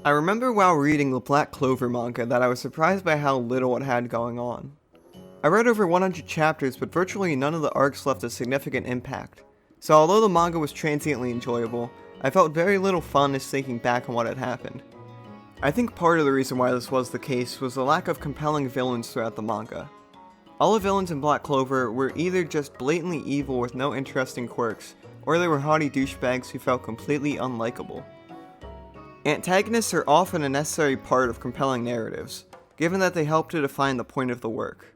I remember while reading the Black Clover manga that I was surprised by how little it had going on. I read over 100 chapters, but virtually none of the arcs left a significant impact. So although the manga was transiently enjoyable, I felt very little fondness thinking back on what had happened. I think part of the reason why this was the case was the lack of compelling villains throughout the manga. All the villains in Black Clover were either just blatantly evil with no interesting quirks, or they were haughty douchebags who felt completely unlikable. Antagonists are often a necessary part of compelling narratives, given that they help to define the point of the work.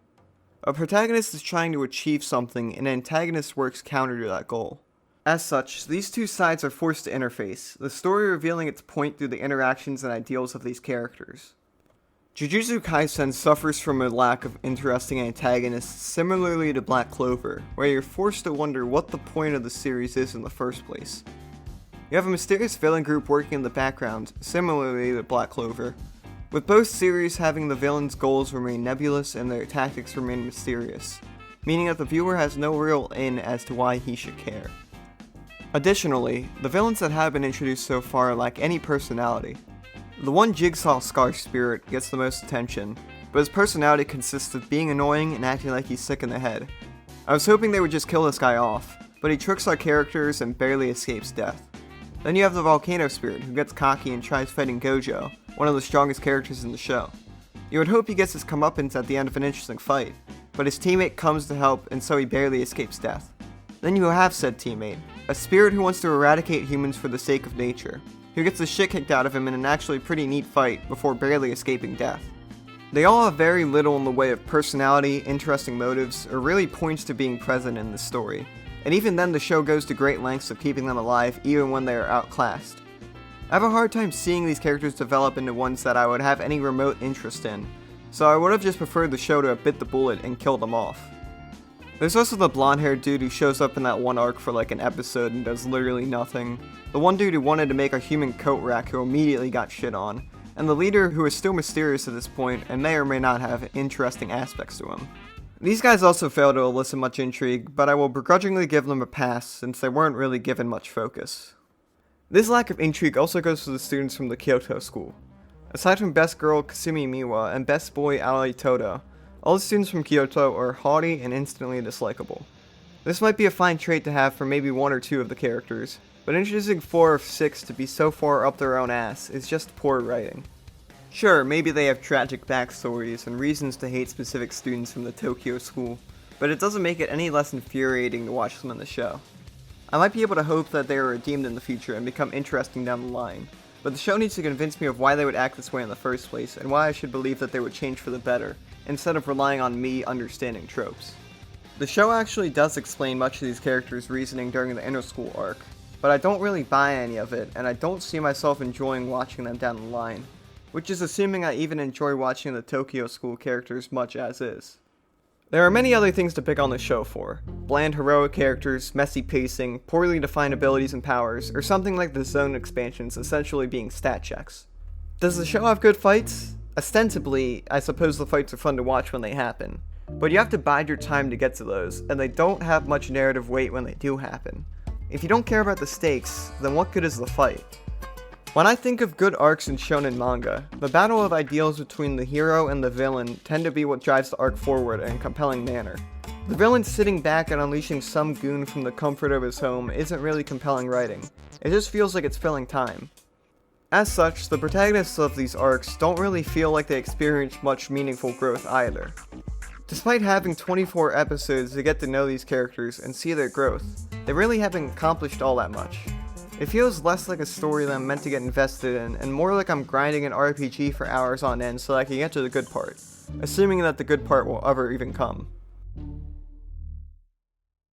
A protagonist is trying to achieve something, and an antagonist works counter to that goal. As such, these two sides are forced to interface, the story revealing its point through the interactions and ideals of these characters. Jujutsu Kaisen suffers from a lack of interesting antagonists similarly to Black Clover, where you're forced to wonder what the point of the series is in the first place. You have a mysterious villain group working in the background, similarly to Black Clover, with both series having the villain's goals remain nebulous and their tactics remain mysterious, meaning that the viewer has no real in as to why he should care. Additionally, the villains that have been introduced so far lack any personality. The one Jigsaw Scar Spirit gets the most attention, but his personality consists of being annoying and acting like he's sick in the head. I was hoping they would just kill this guy off, but he tricks our characters and barely escapes death. Then you have the Volcano Spirit, who gets cocky and tries fighting Gojo, one of the strongest characters in the show. You would hope he gets his comeuppance at the end of an interesting fight, but his teammate comes to help and so he barely escapes death. Then you have said teammate, a spirit who wants to eradicate humans for the sake of nature, who gets the shit kicked out of him in an actually pretty neat fight before barely escaping death. They all have very little in the way of personality, interesting motives, or really points to being present in the story. And even then the show goes to great lengths of keeping them alive even when they are outclassed. I have a hard time seeing these characters develop into ones that I would have any remote interest in, so I would have just preferred the show to have bit the bullet and killed them off. There's also the blonde-haired dude who shows up in that one arc for like an episode and does literally nothing, the one dude who wanted to make a human coat rack who immediately got shit on, and the leader who is still mysterious at this point and may or may not have interesting aspects to him. These guys also fail to elicit much intrigue, but I will begrudgingly give them a pass since they weren't really given much focus. This lack of intrigue also goes to the students from the Kyoto school. Aside from best girl Kasumi Miwa and best boy Aoi Todo, all the students from Kyoto are haughty and instantly dislikable. This might be a fine trait to have for maybe one or two of the characters, but introducing 4 of 6 to be so far up their own ass is just poor writing. Sure, maybe they have tragic backstories and reasons to hate specific students from the Tokyo school, but it doesn't make it any less infuriating to watch them in the show. I might be able to hope that they are redeemed in the future and become interesting down the line, but the show needs to convince me of why they would act this way in the first place and why I should believe that they would change for the better, instead of relying on me understanding tropes. The show actually does explain much of these characters' reasoning during the inner school arc, but I don't really buy any of it, and I don't see myself enjoying watching them down the line, which is assuming I even enjoy watching the Tokyo school characters much as is. There are many other things to pick on the show for: bland heroic characters, messy pacing, poorly defined abilities and powers, or something like the zone expansions essentially being stat checks. Does the show have good fights? Ostensibly, I suppose the fights are fun to watch when they happen, but you have to bide your time to get to those, and they don't have much narrative weight when they do happen. If you don't care about the stakes, then what good is the fight? When I think of good arcs in shonen manga, the battle of ideals between the hero and the villain tend to be what drives the arc forward in a compelling manner. The villain sitting back and unleashing some goon from the comfort of his home isn't really compelling writing, it just feels like it's filling time. As such, the protagonists of these arcs don't really feel like they experience much meaningful growth either. Despite having 24 episodes to get to know these characters and see their growth, they really haven't accomplished all that much. It feels less like a story that I'm meant to get invested in, and more like I'm grinding an RPG for hours on end so that I can get to the good part, assuming that the good part will ever even come.